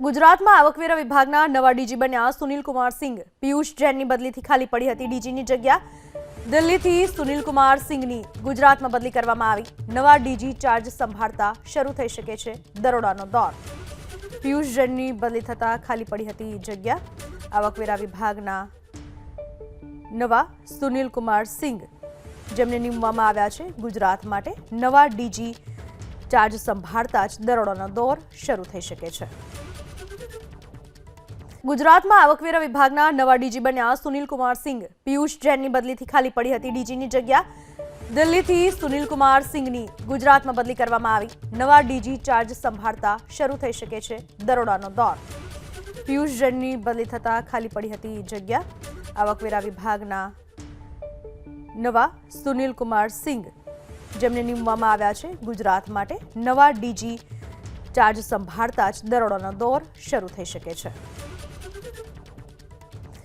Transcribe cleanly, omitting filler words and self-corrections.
ગુજરાતમાં આવકવેરા વિભાગના નવા ડીજી બન્યા સુનિલ કુમાર સિંઘ. પિયુષ જૈનની બદલીથી ખાલી પડી હતી ડીજીની જગ્યા. દિલ્હીથી સુનિલ કુમાર સિંઘની ગુજરાતમાં બદલી કરવામાં આવી. નવા ડીજી ચાર્જ સંભાળતા શરૂ થઈ શકે છે દરોડાનો દોર. પિયુષ જૈનની બદલી થતા ખાલી પડી હતી જગ્યા. આવકવેરા વિભાગના નવા સુનિલ કુમાર સિંઘ જેમને નિમવામાં આવ્યા છે ગુજરાત માટે. નવા ડીજી ચાર્જ સંભાળતા જ દરોડાનો દોર શરૂ થઈ શકે છે. ગુજરાતમાં આવકવેરા વિભાગના નવા ડીજી બન્યા સુનિલ કુમાર સિંઘ. પિયુષ જૈનની બદલીથી ખાલી પડી હતી ડીજીની જગ્યા. દિલ્હીથી સુનિલ કુમાર સિંઘની ગુજરાતમાં બદલી કરવામાં આવી. નવા ડીજી ચાર્જ સંભાળતા શરૂ થઈ શકે છે દરોડાનો દોર. પિયુષ જૈનની બદલી થતા ખાલી પડી હતી જગ્યા. આવકવેરા વિભાગના નવા સુનિલ કુમાર સિંઘ જેમને નિમવામાં આવ્યા છે ગુજરાત માટે. નવા ડીજી ચાર્જ સંભાળતા જ દરોડાનો દોર શરૂ થઈ શકે છે.